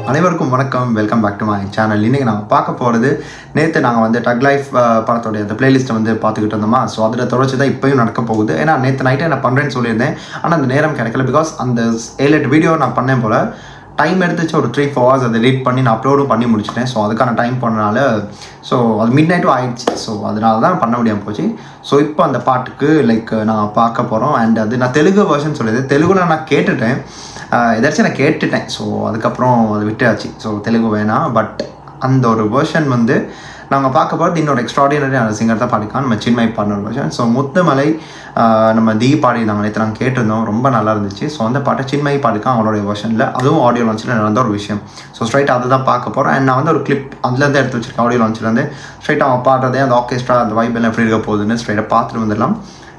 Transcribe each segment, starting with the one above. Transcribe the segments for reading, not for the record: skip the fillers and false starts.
அனைவருக்கும் வணக்கம். Welcome back to my channel. இன்றைக்கி நாங்கள் பார்க்க போகிறது, நேற்று நாங்கள் வந்து டக் லைஃப் படத்தோடைய அந்த பிளேலிஸ்ட்டை வந்து பார்த்துக்கிட்டு இருந்தோமா. ஸோ அதில் தொடர்ச்சி தான் இப்போயும் நடக்க போகுது. ஏன்னா நேற்று நைட்டே நான் பண்ணுறேன்னு சொல்லியிருந்தேன், ஆனால் அந்த நேரம் கிடைக்கல. பிகாஸ் அந்த 7-8 வீடியோ நான் பண்ணேன் போல் டைம் எடுத்துச்சு. ஒரு 3-4 hours அதை எடிட் பண்ணி நான் அப்லோடும் பண்ணி முடிச்சிட்டேன். ஸோ அதுக்கான டைம் பண்ணனால ஸோ அது மிட் நைட்டும் ஆயிடுச்சு. ஸோ அதனால தான் பண்ண முடியாமல் போச்சு. ஸோ இப்போ அந்த பாட்டுக்கு நான் பார்க்க போகிறோம். அண்ட் அது நான் தெலுங்கு வெர்ஷன் சொல்லியிருந்தேன். தெலுங்குல நான் கேட்டுட்டேன், ஏதாச்சும் நான் கேட்டுட்டேன். ஸோ அதுக்கப்புறம் அது விட்டாச்சு. ஸோ தெலுங்கு வேணாம். பட் அந்த ஒரு வெர்ஷன் வந்து நாங்கள் பார்க்க போகிறது இன்னொரு எக்ஸ்ட்ராடினரியான சிங்கர் தான் பாடிக்கான், நம்ம சின்மய் பாடின ஒரு வெர்ஷன். ஸோ முத்துமலை நம்ம தி பாடினாங்க, நேற்று நாங்கள் கேட்டிருந்தோம், ரொம்ப நல்லா இருந்துச்சு. ஸோ அந்த பாட்டை சின்மய் பாடிக்கான் அவங்களுடைய வெர்ஷனில், அதுவும் ஆடியோ லான்ச்சில் நடந்த ஒரு விஷயம். ஸோ ஸ்ட்ரைட்டாக அதை தான் பார்க்க போகிறோம். அண்ட் நான் வந்து ஒரு கிளிப் அதுலேருந்து எடுத்து வச்சிருக்கேன், ஆடியோ லான்ச்சிலேருந்து. ஸ்ட்ரைட்டாக அவன் பாடுறதே அந்த ஆர்கெஸ்ட்ரா அந்த வைப் எல்லாம் எப்படி இருக்க போகுதுன்னு ஸ்ட்ரைட்டாக பார்த்துட்டு வந்துடலாம்.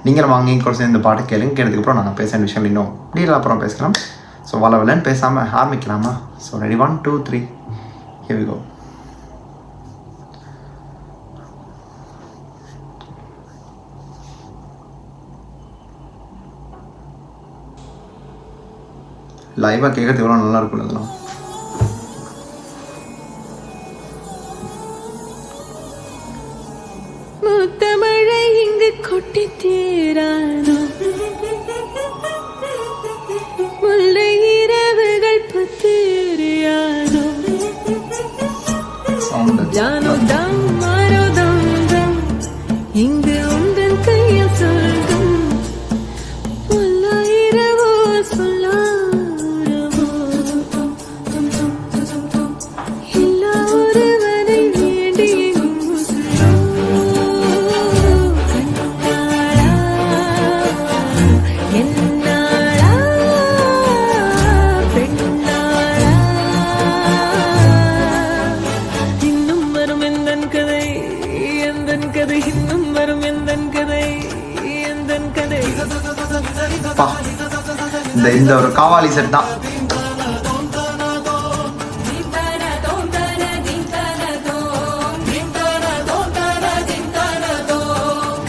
நீங்களும் வாங்கி கூட சேர்ந்து இந்த பாட்டு கேளுங்க. கேட்டதுக்கப்புறம் நாங்கள் பேசுகிற விஷயம் இன்னும் டீல் அப்புறம் பேசலாம். ஸோ வளவலன்னு பேசாமல் ஆரம்பிக்கலாமா? So ready, 1 2 3 here we go. லைவாக கேட்கறது எவ்வளோ நல்லா இருக்கும் அதெல்லாம். முத்தமழை இங்கு கொட்டி தீரானோ, முல்லை இரவுகள் பத்திரியானோ, ஜானோ தம் மாரோ தம் தம் இங்கு உந்தன் கையில் சொல்லும், முல்லை இரவோ சொல்லாரவோ, எல்லா ஒருவரை வேண்டி இந்த ஒரு காவாலி செட் தான்.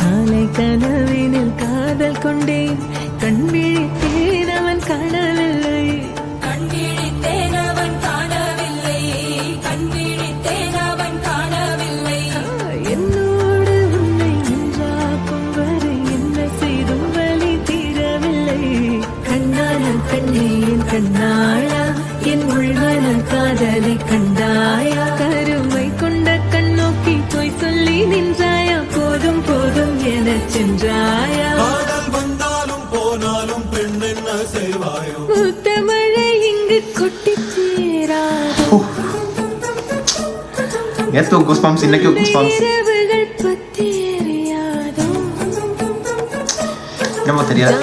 காலை கனவினில் காதல் கொண்டேன், கண் விழித்தேன் அவன் காணவில்லை, கண் விழித்தேன் அவன் காணவில்லை, கண் விழித்தேன் அவன் காணவில்லை. என்னோடு உன்னை ஒன்றாக்கும் வரை என்ன செய்தும் வலி தீரவில்லை. கண்ணாளன் கண்ணே என் கண்ணாளா, என் உள்மனல் காதலை கண்டாயா, கருமை கொண்ட கண்ணோக்கி போய் சொல்லி நின்றாயா, போதும் போதும் என சென்றாயா, வந்தாலும் போனாலும் பெண் என்ன செய்வாயோ, முத்தமழை இங்கு கொட்டி தீராதோ, நேத்து கூஸ்பம்ஸ் இன்னைக்கு கூஸ்பம்ஸ், இரவுகள் பத்தி எரியாதோ, என்னமோ தெரியாது.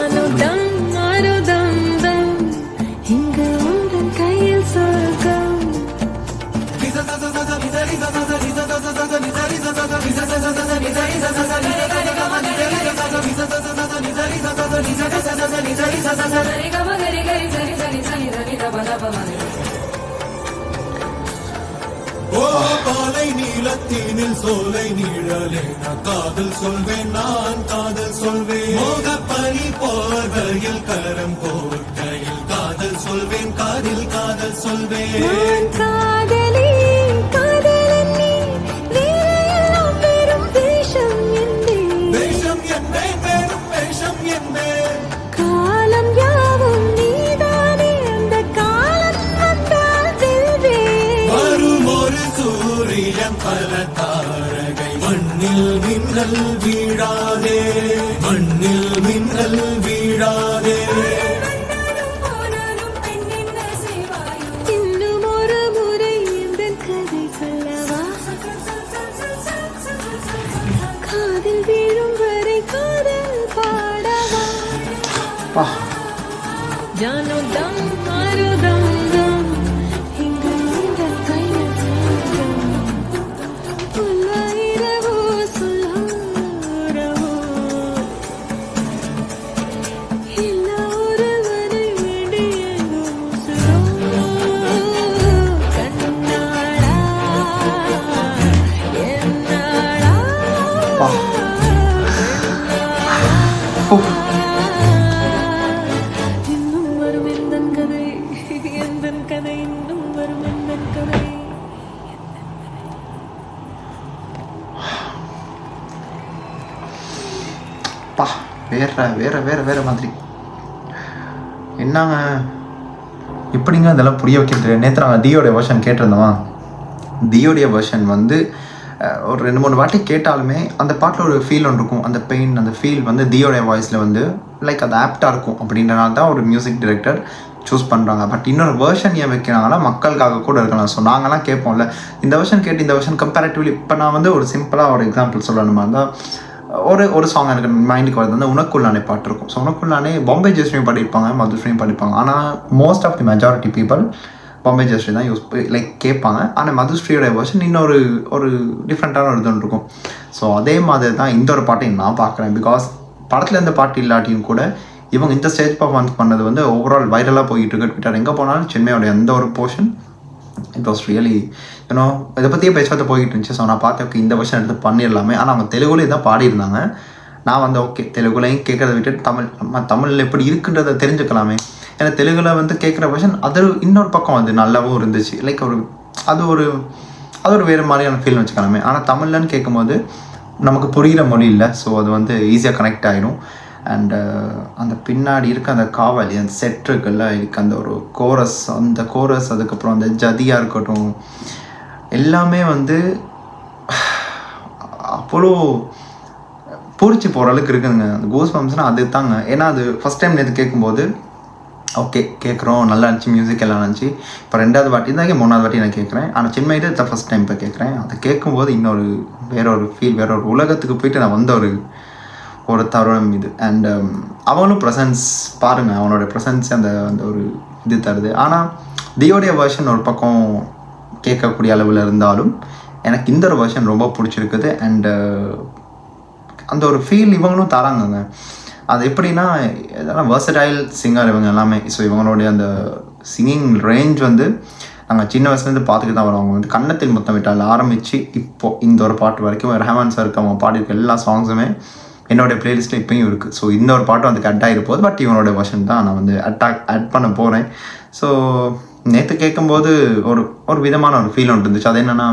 பாலை நீளத்தீனில் சோலை நீழலே, காதல் சொல்வேன் நான் காதல் சொல்வேன், மோக பனி போர்வையில் கரம் போர்க்கையில் காதல் சொல்வேன், காதில் காதல் சொல்வேன். காதலி காதலன் நீ, வேறையெல்லாம் வெறும் வேஷம் என்பேன், வேஷம் என்பேன், வெறும் வேஷம் என்பேன். காலம் யாவும் நீதானே, அந்த காலம் வந்தால் செல்வேன். வரும் ஒரு சூரியன் பல தாரகை, மண்ணில் மின்னல் வீழாதே, மண்ணில் மின்னல் வீழாதே. இன்னும் ஒரு முறை இந்த கதை சொல்லவா, காதில் வீழும் வரை காதல் பாடவா, ஜானோ தம் மாரோ தம் தம் இங்கு இந்த கையில் சொல்லும், முல்லை இரவோ சொல்லாரவோ, எல்லா ஒருவரை வேண்டிய உசுரோ, கண்ணாளா என்னாளா, இன்னும் வரும் எந்தன் வேற மாதிரி. என்னங்க எப்படிங்க அதெல்லாம் புரிய வைக்கிறது? நேற்று நாங்கள் தியோடைய வெர்ஷன் கேட்டிருந்தோமா, தியோடைய வெர்ஷன் வந்து ஒரு 2-3 வாட்டி கேட்டாலுமே அந்த பாட்டில் ஒரு ஃபீல் ஒன்று இருக்கும். அந்த பெயின், அந்த ஃபீல் வந்து தியோடைய வாய்ஸில் வந்து லைக் அது ஆப்டாக இருக்கும். அப்படின்றனால தான் ஒரு மியூசிக் டைரக்டர் சூஸ் பண்ணுறாங்க. பட் இன்னொரு வெர்ஷன் ஏன் வைக்கிறாங்கன்னா மக்களுக்காக கூட இருக்கலாம். ஸோ நாங்கள்லாம் கேட்போம்ல, இந்த வெர்ஷன் கேட்டு இந்த வெர்ஷன் கம்பேரிட்டிவ்லி. இப்போ நான் வந்து ஒரு சிம்பிளாக ஒரு எக்ஸாம்பிள் சொல்லணுமா இருந்தால், ஒரு சாங் எனக்கு மைண்டுக்கு வருது, வந்து உனக்குள்ளானே பாட்டு இருக்கும். ஸோ உனக்குள்ளானே பாம்பே ஜெயஸ்ரீயும் பாடியிருப்பாங்க, மதுஸ்ரீயும் பாடிப்பாங்க. ஆனால் most of the majority people Bombay Jayashri தான் லைக் கேட்பாங்க. ஆனால் மதுஸ்ரீயோட வெர்ஷன் இன்னொரு டிஃப்ரெண்ட்டான ஒரு இது இருக்கும். ஸோ அதே மாதிரி தான் இந்த ஒரு பாட்டையும் நான் பார்க்குறேன். பிகாஸ் படத்தில் இந்த பாட்டு இல்லாட்டியும் கூட இவங்க இந்த ஸ்டேஜ் பர்ஃபார்மன்ஸ் பண்ணது வந்து ஓவரால் வைரலாக போயிட்டு இருக்கு. ட்விட்டர் எங்கே போனாலும் சென்னையோடைய அந்த ஒரு portion it was really you know இதை பற்றியே பேசுறது போயிட்டு இருந்துச்சு. ஸோ நான் பார்த்தேன் இந்த வருஷன் எடுத்து பண்ணிடலாமே. ஆனால் அவங்க தெலுங்குலேயும் தான் பாடியிருந்தாங்க. நான் வந்து ஓகே தெலுங்குலையும் கேட்குறத விட்டுட்டு தமிழில் எப்படி இருக்குன்றதை தெரிஞ்சுக்கலாமே. ஏன்னா தெலுங்குல வந்து கேட்குற வருஷன் அது இன்னொரு பக்கம் அது நல்லாவும் இருந்துச்சு. லைக் அது ஒரு வேறு மாதிரியான ஃபீல் வச்சுக்கலாமே. ஆனால் தமிழ்லன்னு கேட்கும்போது நமக்கு புரிகிற மொழி இல்லை. ஸோ அது வந்து ஈஸியாக கனெக்ட் ஆகிடும். அண்டு அந்த பின்னாடி இருக்க அந்த காவலி, அந்த செட் இருக்குல்ல, இதுக்கு அந்த ஒரு கோரஸ், அந்த கோரஸ், அதுக்கப்புறம் அந்த ஜதியாக இருக்கட்டும், எல்லாமே வந்து அவ்வளோ பூரிச்சு போகிற அளவுக்கு இருக்குதுங்க. அந்த கோஸ் பம்ப்ஸ்னால் அது தாங்க. ஏன்னா அது ஃபஸ்ட் டைம் நேற்று கேட்கும்போது ஓகே கேட்குறோம், நல்லா இருந்துச்சு, மியூசிக் எல்லாம் இருந்துச்சு. இப்போ 2வது வாட்டி தான் 3வது வாட்டி நான் கேட்குறேன். ஆனால் சின்மையிட்டு இதை ஃபஸ்ட் டைம் இப்போ கேட்குறேன். அதை கேட்கும்போது வேற ஒரு ஃபீல், வேற ஒரு உலகத்துக்கு போயிட்டு நான் வந்த ஒரு தருணம் இது. அண்ட் அவனும் ப்ரெசன்ஸ் பாருங்கள், அவனோட ப்ரெசன்ஸ் அந்த ஒரு இது தருது. ஆனால் தியோடைய வெர்ஷன் ஒரு பக்கம் கேட்கக்கூடிய அளவில் இருந்தாலும் எனக்கு இந்த ஒரு வெர்ஷன் ரொம்ப பிடிச்சிருக்குது. அண்டு அந்த ஒரு ஃபீல் இவங்களும் தராங்கங்க. அது எப்படின்னா இதெல்லாம் வெர்சடைல் சிங்கர் இவங்க எல்லாமே. ஸோ இவங்களுடைய அந்த சிங்கிங் ரேஞ்ச் வந்து நாங்கள் சின்ன வயசுலேருந்து பார்த்துக்கிட்டு தான் வரோம். அவங்க வந்து கன்னத்தில் முத்தம் விட்டால் ஆரம்பித்து இப்போது இந்த ஒரு பாட்டு வரைக்கும் ரஹ்மான் சாருக்கு அவங்க பாடியிருக்க எல்லா சாங்ஸுமே என்னோடய ப்ளேலிஸ்ட்டில் இப்போயும் இருக்குது. ஸோ இந்த ஒரு பாட்டும் வந்து கட் ஆகிருப்போது. பட் இவனோட வெர்ஷன் தான் நான் வந்து ஆட் பண்ண போகிறேன். ஸோ நேற்று கேட்கும்போது ஒரு விதமான ஒரு ஃபீல் ஒன்று இருந்துச்சு. அது என்னென்னா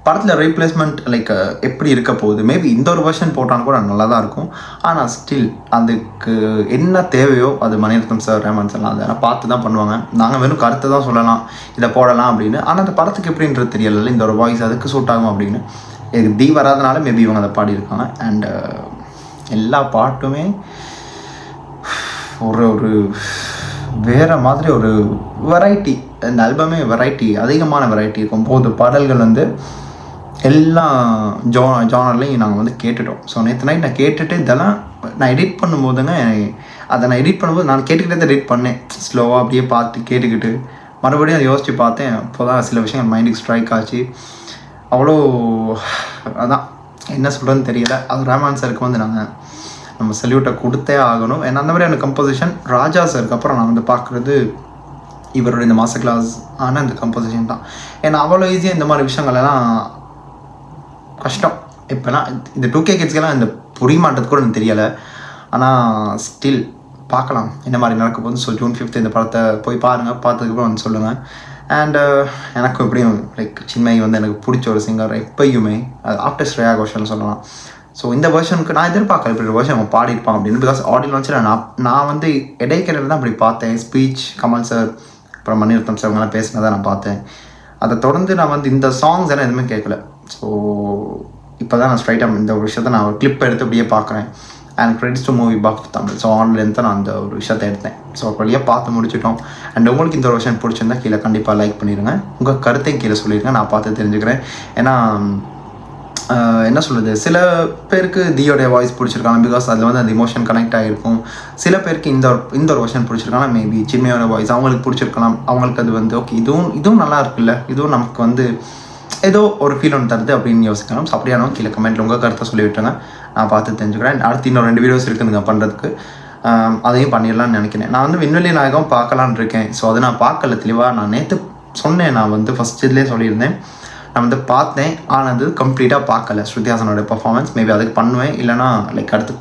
படத்தில் ரீப்ளேஸ்மெண்ட் லைக் எப்படி இருக்க போகுது. மேபி இந்த ஒரு வெர்ஷன் போட்டாலும் கூட நல்லா தான் இருக்கும். ஆனால் ஸ்டில் அதுக்கு என்ன தேவையோ அது மணிரத்னம் சார், ரஹ்மான் சார்லாம் அதை பார்த்து தான் பண்ணுவாங்க. நாங்கள் வெறும் கருத்தை தான் சொல்லலாம், இதை போடலாம் அப்படின்னு. ஆனால் அந்த படத்துக்கு எப்படின்றது தெரியல, இந்த ஒரு வாய்ஸ் அதுக்கு சூட் ஆகும் அப்படின்னு. எனக்கு தி வராதனால மேபி இவங்க அதை பாடியிருக்காங்க. அண்டு எல்லா பாட்டுமே ஒரு வேறு மாதிரி ஒரு வெரைட்டி. இந்த ஆல்பமே வெரைட்டி, அதிகமான வெரைட்டி இருக்கும். போது பாடல்கள் வந்து எல்லா ஜானர்லையும் நாங்கள் வந்து கேட்டுட்டோம். ஸோ நேற்று நைட் நான் கேட்டுட்டு இதெல்லாம் நான் எடிட் பண்ணும்போதுங்க, அதை நான் எடிட் பண்ணும்போது நான் கேட்டுக்கிட்டே தான் எடிட் பண்ணேன். ஸ்லோவாக அப்படியே பார்த்து கேட்டுக்கிட்டு மறுபடியும் அதை யோசித்து பார்த்தேன். அப்போ தான் சில விஷயங்கள் மைண்டுக்கு ஸ்ட்ரைக் ஆச்சு. அவ்வளோ அதான் என்ன சொல்கிறதுன்னு தெரியல. அது ரஹ்மான் சாருக்கு வந்து நம்ம சல்யூட்டை கொடுத்தே ஆகணும். ஏன்னா அந்த மாதிரியான கம்போசிஷன் ராஜா சாருக்கு அப்புறம் நான் வந்து பார்க்குறது இவரோட இந்த மாஸ்டர் கிளாஸ் ஆன இந்த கம்போசிஷன் தான். ஏன்னா அவ்வளோ ஈஸியாக இந்த மாதிரி விஷயங்கள்லாம் கஷ்டம். இப்போலாம் இந்த 2K கிட்ஸ்க்கெல்லாம் இந்த புரிய மாட்டது கூட எனக்கு தெரியலை. ஆனால் ஸ்டில் பார்க்கலாம் என்ன மாதிரி நடக்க போகுது. ஸோ June 5 இந்த படத்தை போய் பாருங்கள், பார்த்ததுக்கப்புறம் வந்து சொல்லுங்கள். அண்டு எனக்கும் எப்படியும் லைக் சின்மை வந்து எனக்கு பிடிச்ச ஒரு சிங்கர் எப்பயுமே ஆஃப்டர் ஸ்ரேயா கோஷல்னு சொல்லலாம். ஸோ இந்த வெர்ஷனுக்கு நான் எதிர்பார்க்கல இப்படி ஒரு வெர்ஷன் அவங்க பாடியிருப்பாங்க அப்படின்னு. பிகாஸ் ஆடியோ லான்ச்சில் நான் வந்து இடைக்கிடையில் தான் அப்படி பார்த்தேன். ஸ்பீச் கமல் சார் அப்புறம் மணிரத்னம் சார் அவங்களாம் பேசினதை நான் பார்த்தேன். அதை தொடர்ந்து நான் வந்து இந்த சாங்ஸ் எல்லாம் எதுவுமே கேட்கல. ஸோ இப்போ தான் நான் ஸ்ட்ரைட்டாக இந்த ஒரு விஷயத்தை நான் ஒரு கிளிப் எடுத்து அப்படியே பார்க்குறேன். And credits to movie box Tamil. So online தான் நான் அந்த ஒரு விஷயத்தை எடுத்தேன். ஸோ வழியாக பார்த்து முடிச்சிட்டோம். அண்ட் உங்களுக்கு இந்த ஒரு விஷயம் பிடிச்சிருந்தா கீழே கண்டிப்பாக லைக் பண்ணிடுங்க. உங்கள் கருத்தையும் கீழே சொல்லிடுங்க, நான் பார்த்து தெரிஞ்சுக்கிறேன். ஏன்னா என்ன சொல்கிறது, சில பேருக்கு தியோடைய வாய்ஸ் பிடிச்சிருக்காங்க பிகாஸ் அதில் வந்து அந்த இமோஷன் கனெக்ட் ஆகிருக்கும். சில பேருக்கு இந்த ஒரு வெர்ஷன் பிடிச்சிருக்காங்க. மேபி சின்மையோட வாய்ஸ் அவங்களுக்கு பிடிச்சிருக்கலாம். அவங்களுக்கு அது வந்து ஓகே இதுவும் நல்லா இருக்குல்ல, இதுவும் நமக்கு வந்து ஏதோ ஒரு ஃபீல் ஒன்று தருது அப்படின்னு யோசிக்கலாம். ஸோ அப்படியானோ கீழே கமெண்ட்டில் உங்கள் கருத்தை சொல்லி விட்டுருங்க, நான் பார்த்து தெரிஞ்சுக்கிறேன். அடுத்து இன்னும் 2 வீடியோஸ் இருக்குதுங்க பண்ணுறதுக்கு, அதையும் பண்ணிடலான்னு நினைக்கிறேன். நான் வந்து விண்வெளி நாயகம் பார்க்கலான்னு இருக்கேன். ஸோ அதை நான் பார்க்கல தெளிவாக. நான் நேற்று சொன்னேன், நான் வந்து ஃபஸ்ட் இதுலேயே சொல்லியிருந்தேன் நான் வந்து பார்த்தேன், ஆனால் அது கம்ப்ளீட்டாக பார்க்கல ஸ்ருதிஹாசனோட பெர்ஃபார்மன்ஸ். மேபி அதுக்கு பண்ணுவேன், இல்லைனா லைக் அடுத்து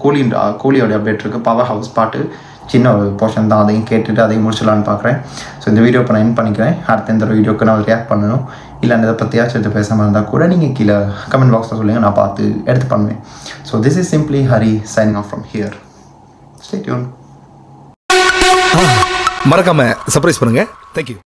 கூலியோட அப்டேட் இருக்குது, பவர் ஹவுஸ் பாட்டு சின்ன ஒரு போர்ஷன் தான், அதையும் கேட்டுட்டு அதையும் முடிச்சிடலான்னு பார்க்குறேன். ஸோ இந்த வீடியோ இப்போ நான் என் பண்ணிக்கிறேன். அடுத்த இந்த வீடியோக்கு நான் ரியாக்ட் பண்ணணும், இல்லை இதை பற்றியாச்சும் எடுத்து பேசாமல் இருந்தால் கூட நீங்கள் கீழே கமெண்ட் பாக்ஸில் சொல்லுங்கள், நான் பார்த்து எடுத்து பண்ணுவேன். So this is simply Hari signing off from here. Stay tune. மறக்காம சர்ப்ரைஸ் பண்ணுங்க. தேங்க்யூ.